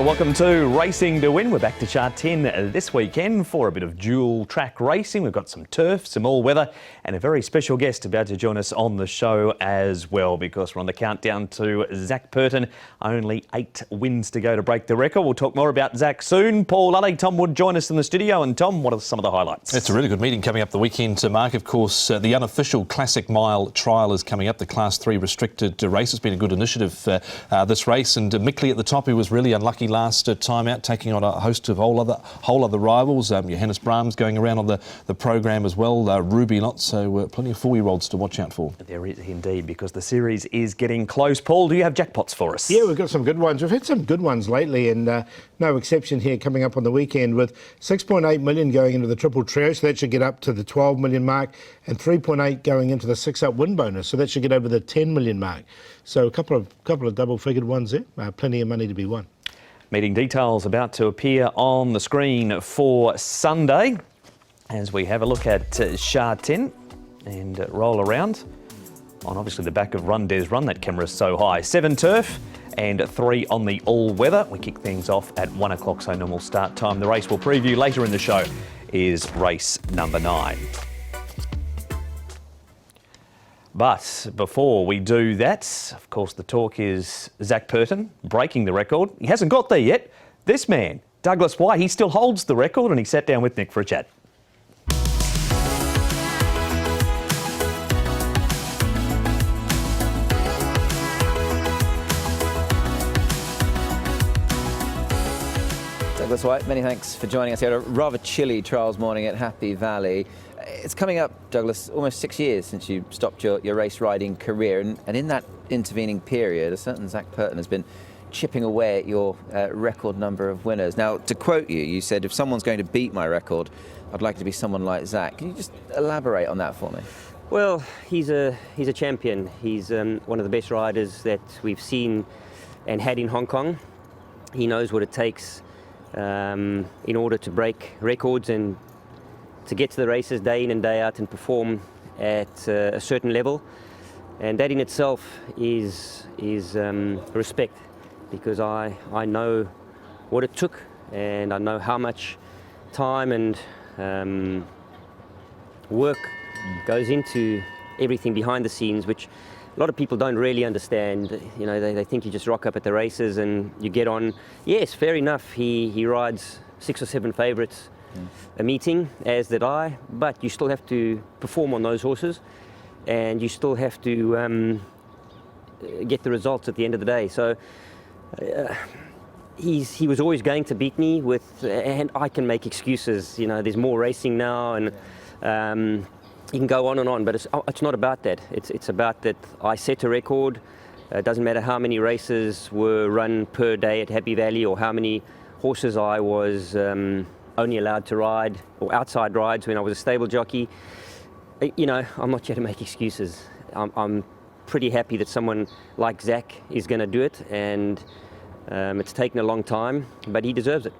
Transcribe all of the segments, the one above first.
Welcome to Racing to Win. We're back to Sha Tin this weekend for a bit of dual track racing. We've got some turf, some all-weather, and a very special guest about to join us on the show as well, because we're on the countdown to Zac Purton. Only 8 wins to go to break the record. We'll talk more about Zac soon. Paul Luddy, Tom Wood join us in the studio. And Tom, what are some of the highlights? It's a really good meeting coming up the weekend, Mark. Of course, the unofficial Classic Mile trial is coming up. The Class 3 restricted race has been a good initiative this race, and Mickley at the top, who was really unlucky last time out, taking on a host of whole other rivals. Johannes Brahms going around on the program as well. Ruby Lot, so plenty of 4-year-olds to watch out for. There is indeed, because the series is getting close. Paul, do you have jackpots for us? Yeah, we've got some good ones. We've had some good ones lately, and no exception here coming up on the weekend, with 6.8 million going into the triple trio, so that should get up to the 12 million mark, and 3.8 going into the 6-up win bonus, so that should get over the 10 million mark. So a couple of double-figured ones there. Plenty of money to be won. Meeting details about to appear on the screen for Sunday as we have a look at Sha Tin and roll around on obviously the back of Run Des Run. That camera is so high. 7 turf and 3 on the all-weather. We kick things off at 1 o'clock, so normal start time. The race we'll preview later in the show is race number 9. But before we do that, of course, the talk is Zac Purton breaking the record. He hasn't got there yet. This man, Douglas Whyte, he still holds the record, and he sat down with Nick for a chat. Douglas Whyte, many thanks for joining us here. A rather chilly trials morning at Happy Valley. It's coming up, Douglas, almost 6 years since you stopped your race riding career, and in that intervening period, a certain Zac Purton has been chipping away at your record number of winners. Now, to quote you, you said, if someone's going to beat my record, I'd like it to be someone like Zac. Can you just elaborate on that for me? Well, he's a champion. He's one of the best riders that we've seen and had in Hong Kong. He knows what it takes in order to break records and to get to the races day in and day out and perform at a certain level. And that in itself is respect, because I know what it took, and I know how much time and work goes into everything behind the scenes, which a lot of people don't really understand. You know, they think you just rock up at the races and you get on. Yes, fair enough, he rides 6 or 7 favourites a meeting, as did I, but you still have to perform on those horses, and you still have to get the results at the end of the day. So he was always going to beat me and I can make excuses. You know, there's more racing now, and you can go on and on, but it's not about that. It's about that I set a record. It doesn't matter how many races were run per day at Happy Valley, or how many horses I was only allowed to ride, or outside rides when I was a stable jockey. You know, I'm not here to make excuses. I'm pretty happy that someone like Zac is going to do it, and it's taken a long time, but he deserves it.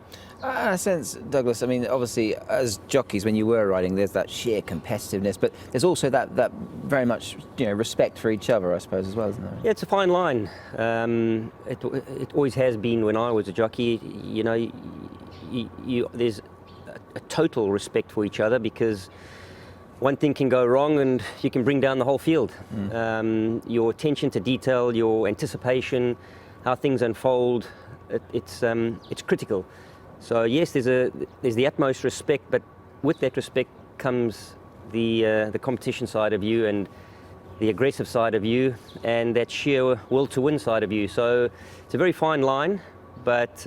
In a sense, Douglas, I mean, obviously, as jockeys, when you were riding, there's that sheer competitiveness, but there's also that very much, you know, respect for each other, I suppose, as well, isn't there? Yeah, it's a fine line. It always has been when I was a jockey. You know, there's a total respect for each other, because one thing can go wrong and you can bring down the whole field. Your attention to detail, your anticipation, how things unfold, it's critical. So yes, there's the utmost respect, but with that respect comes the competition side of you, and the aggressive side of you, and that sheer will to win side of you. So it's a very fine line, but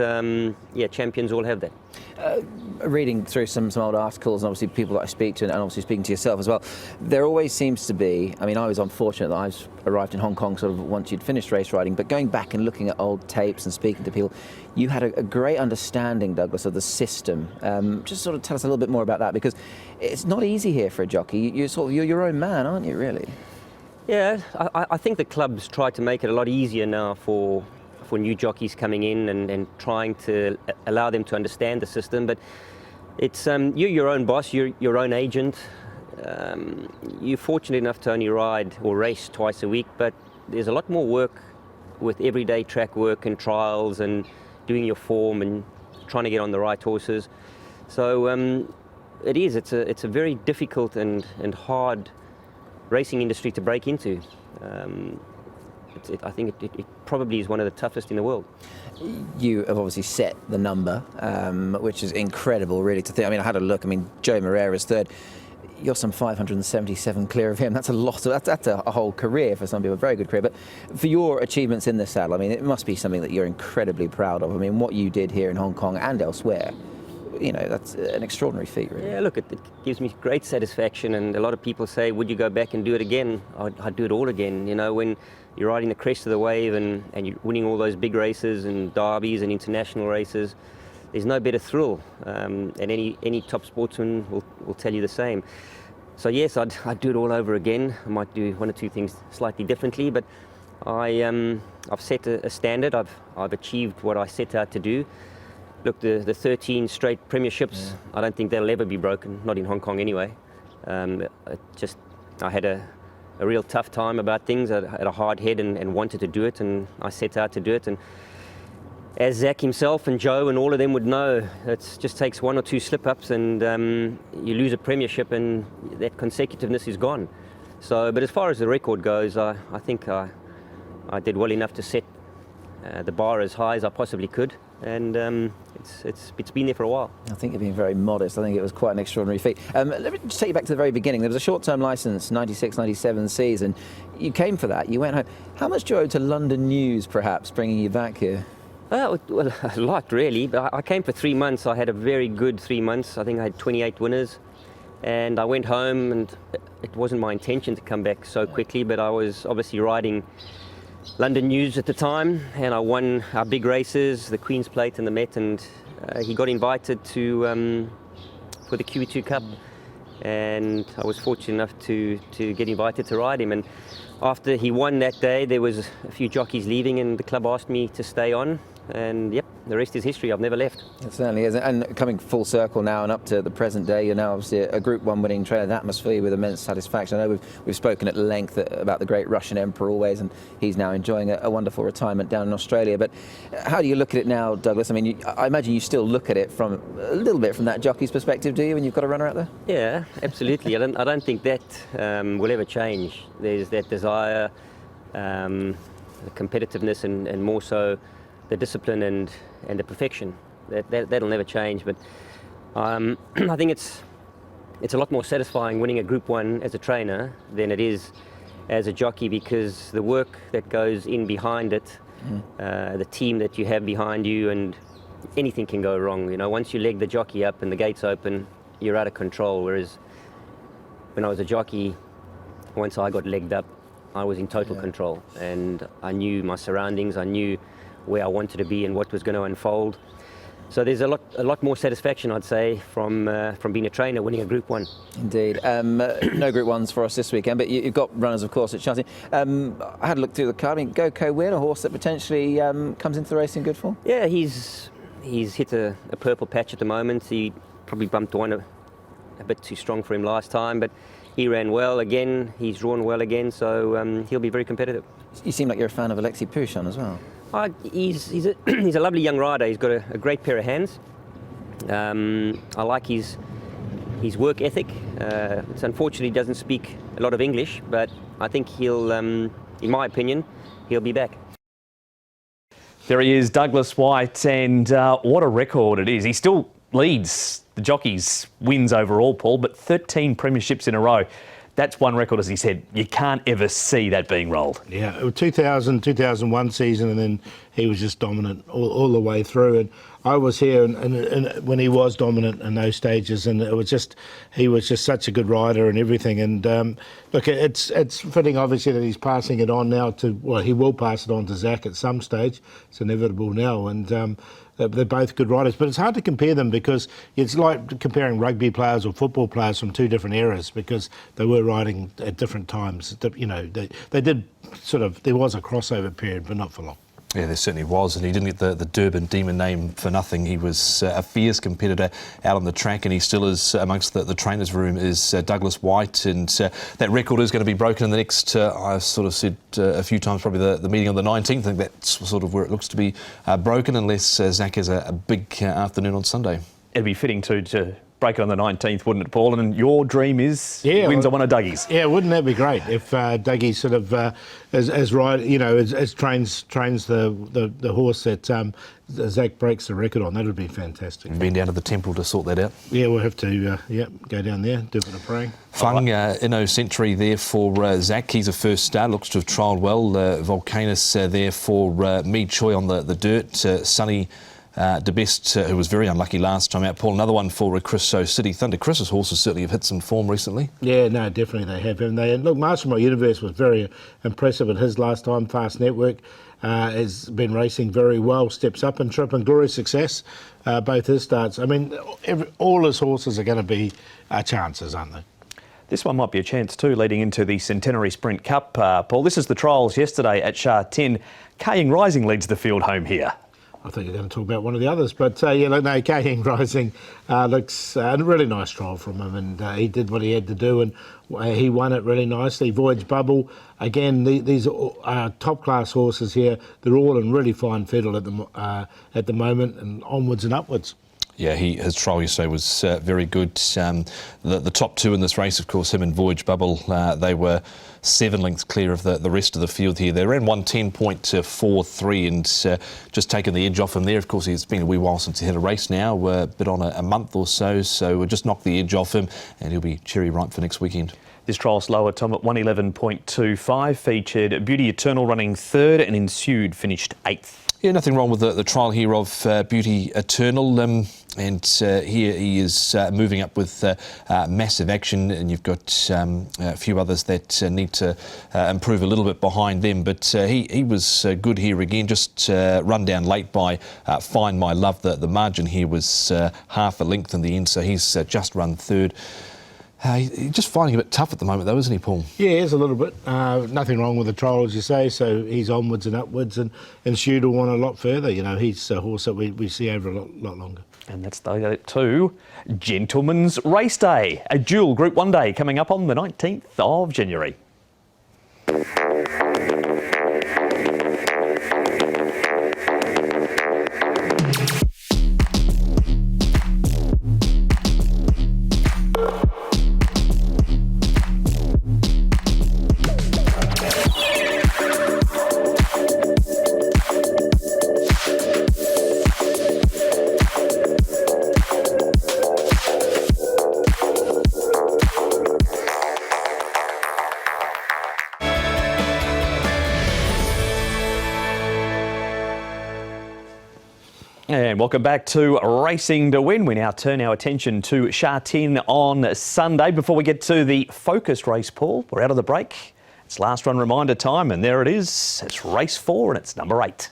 yeah, champions all have that. Reading through some old articles, and obviously people that I speak to, and obviously speaking to yourself as well, there always seems to be, I mean, I was unfortunate that I arrived in Hong Kong sort of once you'd finished race riding, but going back and looking at old tapes and speaking to people, you had a great understanding, Douglas, of the system. Just sort of tell us a little bit more about that, because it's not easy here for a jockey. You're your own man, aren't you, really? Yeah, I think the clubs try to make it a lot easier now for new jockeys coming in, and trying to allow them to understand the system. But it's you're your own boss, you're your own agent. You're fortunate enough to only ride or race twice a week, but there's a lot more work with everyday track work and trials, and doing your form and trying to get on the right horses. So it's a very difficult and hard racing industry to break into. I think it probably is one of the toughest in the world. You have obviously set the number, which is incredible, really, to think. I mean, I had a look. I mean, Joe Moreira's third. You're some 577 clear of him. That's a lot. That's a whole career for some people, a very good career. But for your achievements in the saddle, I mean, it must be something that you're incredibly proud of. I mean, what you did here in Hong Kong and elsewhere, you know, that's an extraordinary feat, really. Yeah, look, it gives me great satisfaction. And a lot of people say, would you go back and do it again? I'd do it all again. You know, when you're riding the crest of the wave and you're winning all those big races and derbies and international races, there's no better thrill, and any top sportsman will tell you the same. So yes, I'd do it all over again. I might do one or two things slightly differently, but I've set a standard. I've achieved what I set out to do. Look, the 13 straight premierships, I don't think they'll ever be broken, not in Hong Kong anyway. I had a real tough time about things. I had a hard head and wanted to do it, and I set out to do it. And as Zac himself and Joe and all of them would know, it just takes one or two slip-ups and you lose a premiership and that consecutiveness is gone. So, but as far as the record goes, I think I did well enough to set the bar as high as I possibly could, and it's been there for a while. I think you're being very modest. I think it was quite an extraordinary feat. Let me just take you back to the very beginning. There was a short-term licence, 96-97 season. You came for that. You went home. How much do you owe to London News, perhaps, bringing you back here? Well, a lot really, but I came for 3 months. I had a very good 3 months. I think I had 28 winners, and I went home, and it wasn't my intention to come back so quickly, but I was obviously riding London News at the time, and I won our big races, the Queen's Plate and the Met, and he got invited to for the QE2 Cup, and I was fortunate enough to get invited to ride him. And after he won that day, there was a few jockeys leaving, and the club asked me to stay on. And yep, the rest is history. I've never left. It certainly is. And coming full circle now and up to the present day, you're now obviously a Group 1 winning trainer. That must fill you with immense satisfaction. I know we've spoken at length about the great Russian Emperor always, and he's now enjoying a wonderful retirement down in Australia. But how do you look at it now, Douglas? I mean, I imagine you still look at it from a little bit from that jockey's perspective, do you, when you've got a runner out there? Yeah, absolutely. I don't think that will ever change. There's that desire, the competitiveness, and more so the discipline and the perfection. That'll never change. But I think it's a lot more satisfying winning a Group 1 as a trainer than it is as a jockey, because the work that goes in behind it, the team that you have behind you, and anything can go wrong. You know, once you leg the jockey up and the gates open, you're out of control. Whereas when I was a jockey, once I got legged up, I was in total control, and I knew my surroundings. I knew where I wanted to be and what was going to unfold. So there's a lot more satisfaction, I'd say, from being a trainer winning a Group 1. Indeed. No Group 1s for us this weekend, but you've got runners, of course, at Sha Tin. I had a look through the card. I mean, Go Win, a horse that potentially comes into the race in good form? Yeah, he's hit a purple patch at the moment. He probably bumped one a bit too strong for him last time, but he ran well again. He's drawn well again, so he'll be very competitive. You seem like you're a fan of Alexei Pouchon as well. He's a lovely young rider. He's got a great pair of hands. I like his work ethic. It's unfortunately he doesn't speak a lot of English, but I think he'll, in my opinion, he'll be back. There he is, Douglas Whyte, and what a record it is. He still leads the jockeys' wins overall, Paul, but 13 premierships in a row. That's one record, as he said. You can't ever see that being rolled. Yeah, it was 2000, 2001 season, and then he was just dominant all the way through. And I was here and when he was dominant in those stages, and he was just such a good rider and everything. And look, it's fitting, obviously, that he's passing it on now he will pass it on to Zac at some stage. It's inevitable now. And they're both good riders, but it's hard to compare them because it's like comparing rugby players or football players from two different eras, because they were riding at different times. You know, they did there was a crossover period, but not for long. Yeah, there certainly was, and he didn't get the Durban Demon name for nothing. He was a fierce competitor out on the track, and he still is amongst the trainers' room is Douglas Whyte, and that record is going to be broken in the next, I sort of said a few times, probably the meeting on the 19th. I think that's sort of where it looks to be broken, unless Zac has a big afternoon on Sunday. It'd be fitting to break it on the 19th, wouldn't it, Paul? And your dream is wins on one of Dougie's. Yeah, wouldn't that be great if Dougie sort of trains the horse that Zac breaks the record on? That would be fantastic. You've been down to the temple to sort that out? Yeah, we'll have to go down there, do a bit of praying. Fung, Inno Century there for Zac. He's a first start, looks to have trialled well. Volcanus there for Me Choi on the dirt. Sonny De Best, who was very unlucky last time out. Paul, another one for Christo City Thunder. Chris's horses certainly have hit some form recently. Yeah, no, definitely they have. And look, Mastermind Universe was very impressive at his last time. Fast Network has been racing very well, steps up in trip, and Glorious Success, both his starts. I mean, all his horses are going to be chances, aren't they? This one might be a chance too, leading into the Centenary Sprint Cup, Paul. This is the trials yesterday at Sha Tin. Kaying Rising leads the field home here. I think you're going to talk about one of the others, but Kaying Rising looks a really nice trial from him, and he did what he had to do, and he won it really nicely. Voyage Bubble, again, these are top-class horses here. They're all in really fine fettle at the moment, and onwards and upwards. Yeah, his trial yesterday was very good. The top two in this race, of course, him and Voyage Bubble, they were 7 lengths clear of the rest of the field here. They ran 110.43 and just taken the edge off him there. Of course, it's been a wee while since he had a race now, but on a month or so we'll just knock the edge off him, and he'll be cherry ripe for next weekend. This trial slower, Tom, at 111.25, featured Beauty Eternal running 3rd and Ensued finished 8th. Yeah, nothing wrong with the trial here of Beauty Eternal. And here he is moving up with massive action, and you've got a few others that need to improve a little bit behind them. But he was good here again, just run down late by Find My Love. The margin here was half a length in the end, so he's just run 3rd. He's just finding it a bit tough at the moment, though, isn't he, Paul? Yeah, he is a little bit. Nothing wrong with the trial, as you say, so he's onwards and upwards, and Shoot will want a lot further. You know, he's a horse that we see over a lot longer. And that's to Gentleman's Race Day, a dual Group 1 day coming up on the 19th of January. And welcome back to Racing to Win. We now turn our attention to Sha Tin on Sunday. Before we get to the focused race, Paul, we're out of the break. It's last run reminder time, and there it is. It's race 4, and it's number 8.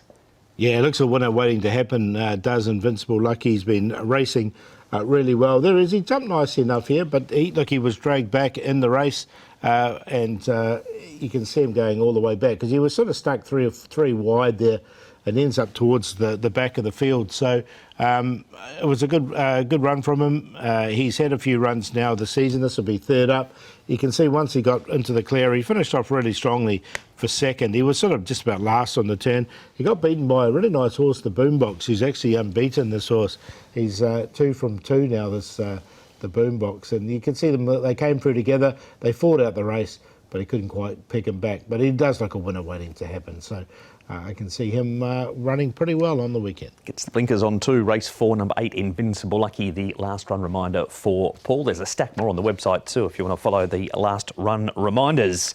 Yeah, it looks a winner waiting to happen. Does Invincible Lucky. He's been racing really well. There is. He jumped nicely enough here, but he was dragged back in the race, and you can see him going all the way back because he was sort of stuck three wide there, and ends up towards the back of the field. So it was a good run from him. He's had a few runs now this season. This will be 3rd up. You can see once he got into the clear, he finished off really strongly for 2nd. He was sort of just about last on the turn. He got beaten by a really nice horse, the Boombox, who's actually unbeaten, this horse. He's 2 from 2 now, the Boombox. And you can see them, they came through together. They fought out the race, but he couldn't quite pick him back. But he does look a winner waiting to happen. So I can see him running pretty well on the weekend. Gets the blinkers on too. Race 4, number 8, Invincible Lucky, the last run reminder for Paul. There's a stack more on the website too if you want to follow the last run reminders.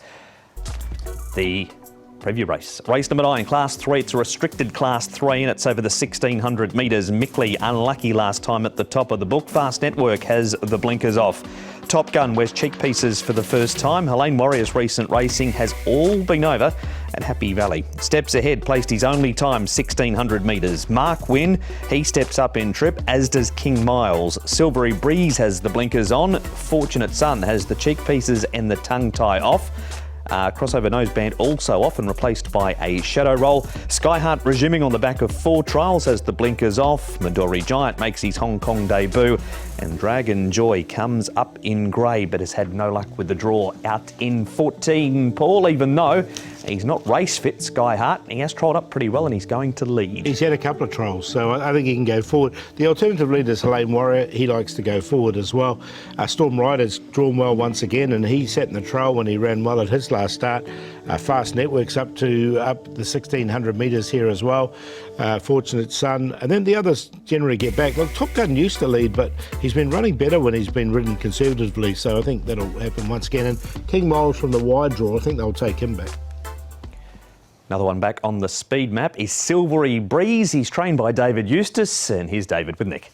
The preview race. Race number 9, Class 3. It's a restricted Class 3 and it's over the 1,600 metres. Mickley unlucky last time at the top of the book. Fast Network has the blinkers off. Top Gun wears cheek pieces for the first time. Helene Warrior's recent racing has all been over at Happy Valley. Steps ahead, placed his only time 1,600 metres. Mark Wynn, he steps up in trip, as does King Miles. Silvery Breeze has the blinkers on. Fortunate Son has the cheek pieces and the tongue tie off. Crossover noseband also off and replaced by a shadow roll. Sky Heart resuming on the back of 4 trials as the blinkers off. Midori Giant makes his Hong Kong debut. And Dragon Joy comes up in grey but has had no luck with the draw out in 14. Paul, even though he's not race fit, Sky Heart, he has trolled up pretty well and he's going to lead. He's had a couple of trials, so I think he can go forward. The alternative leader is Helene Warrior. He likes to go forward as well. Storm Rider's drawn well once again, and he sat in the trail when he ran well at his last start. Fast Network's up the 1,600 metres here as well. Fortunate Son, and then the others generally get back. Look, Top Gun used to lead, but he's been running better when he's been ridden conservatively, so I think that'll happen once again. And King Miles from the wide draw, I think they'll take him back. Another one back on the speed map is Silvery Breeze. He's trained by David Eustace, and here's David with Nick.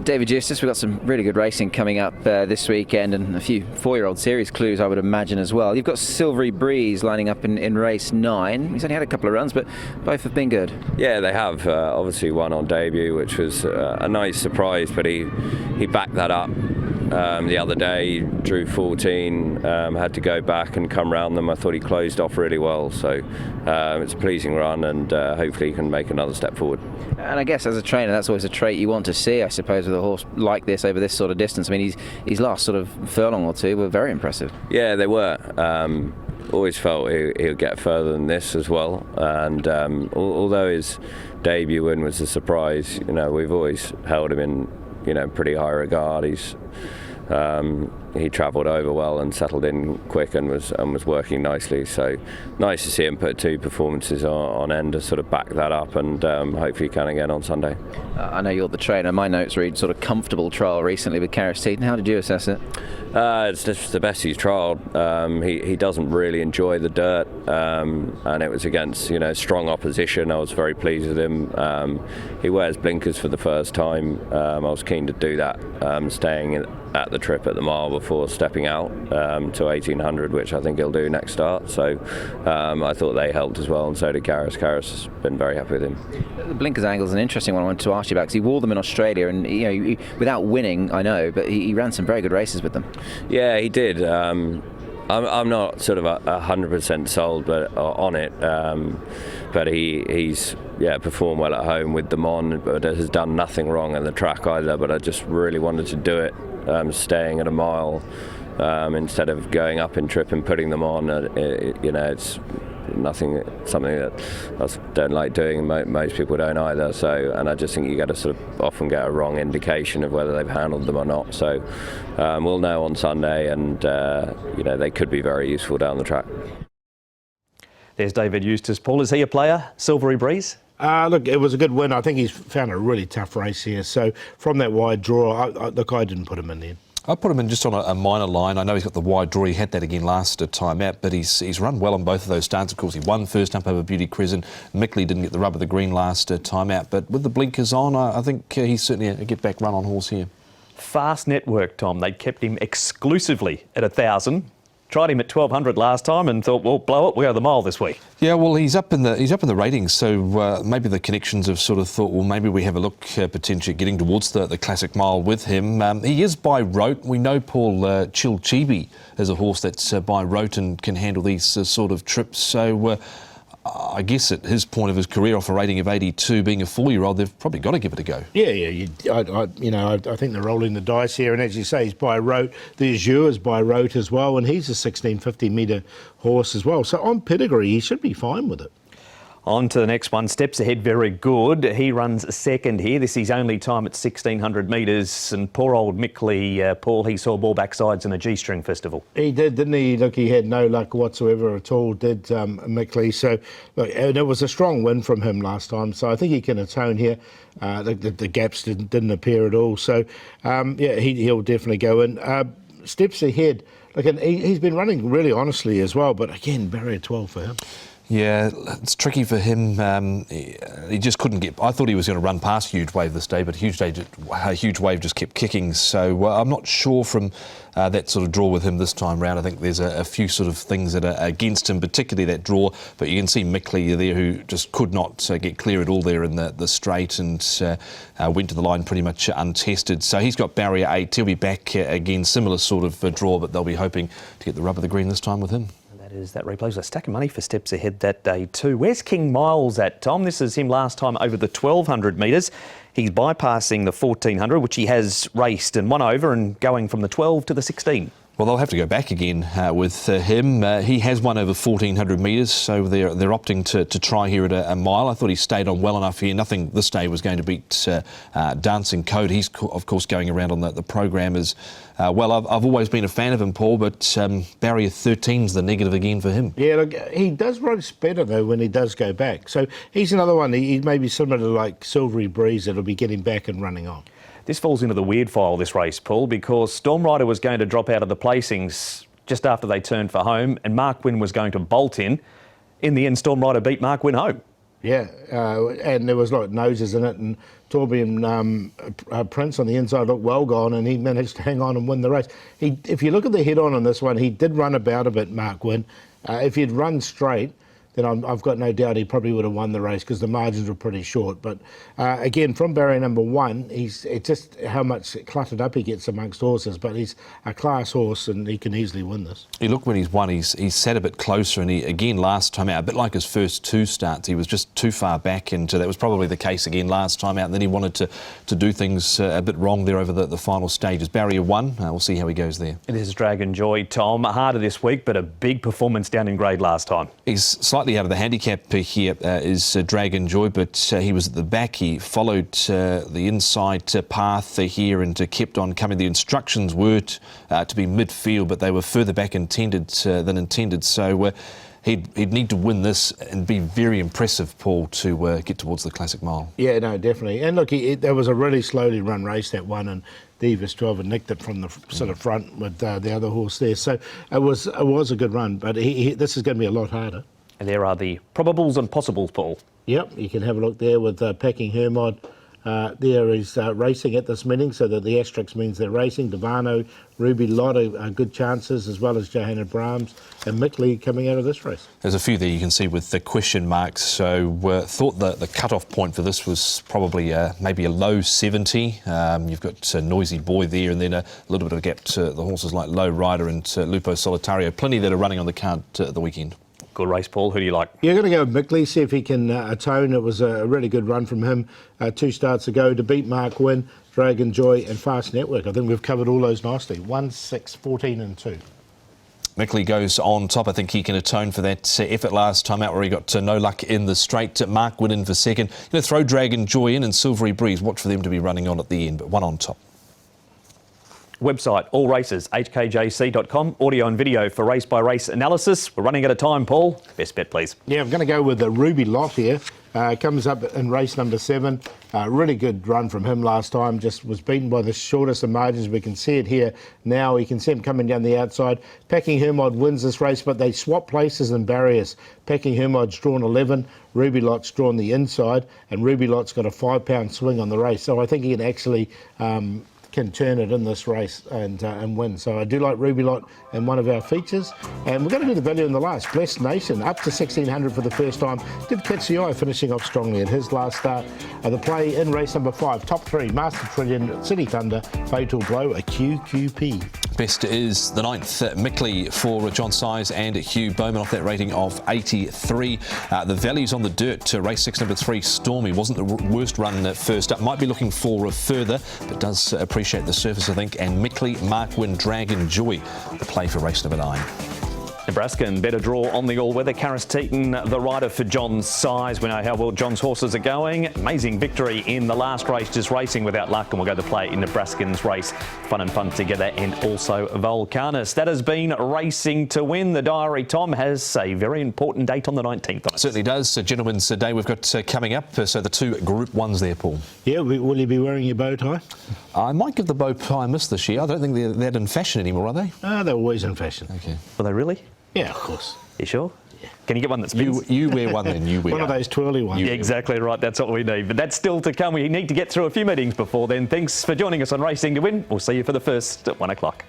David Eustace, we've got some really good racing coming up this weekend and a few 4-year-old series clues, I would imagine, as well. You've got Silvery Breeze lining up in race 9. He's only had a couple of runs, but both have been good. Yeah, they have. Obviously one on debut, which was a nice surprise, but he backed that up. The other day, drew 14, had to go back and come round them. I thought he closed off really well, so it's a pleasing run, and hopefully he can make another step forward. And I guess as a trainer, that's always a trait you want to see, I suppose, with a horse like this over this sort of distance. I mean, his last sort of furlong or two were very impressive. Yeah, they were. Always felt he'll get further than this as well, and although his debut win was a surprise, we've always held him in pretty high regard. He travelled over well and settled in quick and was working nicely. So nice to see him put 2 performances on end to sort of back that up, and hopefully he can again on Sunday. I know you're the trainer. My notes read sort of comfortable trial recently with Car Seaton. How did you assess it? It's just the best he's trialled. He doesn't really enjoy the dirt, and it was against strong opposition. I was very pleased with him. He wears blinkers for the first time. I was keen to do that, staying at the trip at the mile before stepping out to 1,800, which I think he'll do next start. So I thought they helped as well, and so did Karis. Karis has been very happy with him. The blinkers angle is an interesting one I wanted to ask you about, because he wore them in Australia, and without winning, I know, but he ran some very good races with them. Yeah, he did. I'm not sort of 100% sold on it, but he's performed well at home with them on, but has done nothing wrong in the track either. But I just really wanted to do it, staying at a mile instead of going up in trip and putting them on. It's something that I don't like doing, and most people don't either. So, and I just think you got to sort of often get a wrong indication of whether they've handled them or not. So we'll know on Sunday, and they could be very useful down the track. There's David Eustace. Paul, is he a player, Silvery Breeze? Look, it was a good win. I think he's found a really tough race here. So from that wide draw, I didn't put him in there. I put him in just on a minor line. I know he's got the wide draw. He had that again last time out, but he's run well on both of those starts. Of course, he won first up over Beauty Crescent. Mickley didn't get the rub of the green last time out, but with the blinkers on, I think he's certainly a get-back run on horse here. Fast Network, Tom. They kept him exclusively at 1,000. Tried him at 1,200 last time and thought, well, blow it, we'll go the mile this week. Yeah, well, he's up in the ratings, so maybe the connections have sort of thought, well, maybe we have a look potentially getting towards the classic mile with him. He is by rote. We know Paul Chil Chibi is a horse that's by rote and can handle these sort of trips. So I guess at his point of his career, off a rating of 82, being a 4-year-old, they've probably got to give it a go. Yeah. I think they're rolling the dice here, and as you say, he's by rote. The Azure is by rote as well, and he's a 1,650 metre horse as well. So on pedigree, he should be fine with it. On to the next one. Steps ahead, very good. He runs second here. This is his only time at 1,600 metres. And poor old Mickley, Paul, he saw ball backsides in a G-string festival. He did, didn't he? Look, he had no luck whatsoever at all, did Mickley. So, look, and it was a strong win from him last time. So I think he can atone here. The gaps didn't appear at all. So, he'll definitely go in. Steps ahead. Look, and he's been running really honestly as well. But again, barrier 12 for him. Yeah, it's tricky for him. He just couldn't get. I thought he was going to run past Huge Wave this day, but Huge Wave just kept kicking. So I'm not sure from that sort of draw with him this time round. I think there's a few sort of things that are against him, particularly that draw. But you can see Mickley there, who just could not get clear at all there in the straight, and went to the line pretty much untested. So he's got barrier 8. He'll be back again, similar sort of draw, but they'll be hoping to get the rub of the green this time with him. That is that replays a stack of money for steps ahead that day too. Where's King Miles at, Tom? This is him last time over the 1,200 metres. He's bypassing the 1,400, which he has raced and won over, and going from the 12 to the 16. Well, they'll have to go back again with him. He has won over 1,400 metres, so they're opting to try here at a mile. I thought he stayed on well enough here. Nothing this day was going to beat Dancing Code. He's, of course, going around on the program as well. I've always been a fan of him, Paul, but barrier 13's the negative again for him. Yeah, look, he does race better, though, when he does go back. So he's another one. He may be similar to, like, Silvery Breeze, that'll be getting back and running on. This falls into the weird file, this race, Paul, because Storm Rider was going to drop out of the placings just after they turned for home, and Mark Wynn was going to bolt in. In the end, Storm Rider beat Mark Wynn home. Yeah, and there was like noses in it, and Torbian Prince on the inside looked well gone, and he managed to hang on and win the race. If you look at the head-on this one, he did run about a bit, Mark Wynn. If he'd run straight, then I've got no doubt he probably would have won the race, because the margins were pretty short. But again, from barrier number 1, it's just how much cluttered up he gets amongst horses. But he's a class horse, and he can easily win this. You look when he's won, he's sat a bit closer, and he, again, last time out, a bit like his first 2 starts, he was just too far back, and that was probably the case again last time out. And then he wanted to do things a bit wrong there over the final stages. Barrier 1, we'll see how he goes there. It is Dragon Joy, Tom. Harder this week, but a big performance down in grade last time. He's slightly out of the handicap here is Dragon Joy, but he was at the back. He followed the inside path here and kept on coming. The instructions were to be midfield, but they were further back than intended. So he'd need to win this and be very impressive, Paul, to get towards the Classic Mile. Yeah, no, definitely. And look, there was a really slowly run race, that one, and Divas 12 had nicked it from the sort of front with the other horse there. So it was a good run, but this is going to be a lot harder. And there are the probables and possibles, Paul. Yep, you can have a look there with Packing Hermod. There is racing at this meeting, so that the asterisk means they're racing. Devano, Ruby Lot are good chances, as well as Johanna Brahms and Mickley coming out of this race. There's a few there you can see with the question marks. So thought that the cut-off point for this was probably maybe a low 70. You've got Noisy Boy there, and then a little bit of a gap to the horses like Low Rider and Lupo Solitario. Plenty that are running on the card at the weekend. Good race, Paul. Who do you like? You're going to go with Mickley, see if he can atone. It was a really good run from him 2 starts ago to beat Mark Wynn, Dragon Joy and Fast Network. I think we've covered all those nicely. 1, 6, 14 and 2. Mickley goes on top. I think he can atone for that effort last time out where he got no luck in the straight. Mark Wynn in for second. Throw Dragon Joy in and Silvery Breeze. Watch for them to be running on at the end, but one on top. Website, all races, hkjc.com. Audio and video for race-by-race analysis. We're running out of time, Paul. Best bet, please. Yeah, I'm going to go with the Ruby Lot here. Comes up in race number 7. Really good run from him last time. Just was beaten by the shortest of margins. We can see it here now. You can see him coming down the outside. Packing Hermod wins this race, but they swap places and barriers. Packing Hermod's drawn 11. Ruby Lot's drawn the inside, and Ruby Lot's got a 5-pound swing on the race. So I think he can actually can turn it in this race and win. So I do like Ruby Lot in one of our features. And we're going to do the value in the last. Blessed Nation, up to 1,600 for the first time. Did catch the eye, finishing off strongly at his last start. The play in race number 5, top 3, Master Trillion, City Thunder, Fatal Blow, a QQP. Best is the 9th, Mickley for John Size and Hugh Bowman off that rating of 83. The values on the dirt, race 6, number 3, Stormy. Wasn't the worst run first up. Might be looking for further, but does appreciate the surface, I think. And Mickley, Mark Wynn, Dragon Joy, the play for race number 9. Nebraskan, better draw on the all-weather. Karis Teaton, the rider for John's Size. We know how well John's horses are going. Amazing victory in the last race, just racing without luck, and we'll go to play in Nebraskan's race. Fun and fun together, and also Volcanus. That has been Racing to Win. The diary, Tom, has a very important date on the 19th on it. Certainly does. Gentlemen's Day we've got coming up. So the 2 Group 1s there, Paul. Yeah, will you be wearing your bow tie? I might give the bow tie a miss this year. I don't think they're that in fashion anymore, are they? They're always in fashion. Okay. Were they really? Yeah, of course. You sure? Can you get one that spins? You wear one then, you wear One of those twirly ones. Yeah, exactly right. That's what we need. But that's still to come. We need to get through a few meetings before then. Thanks for joining us on Racing to Win. We'll see you for the first at 1 o'clock.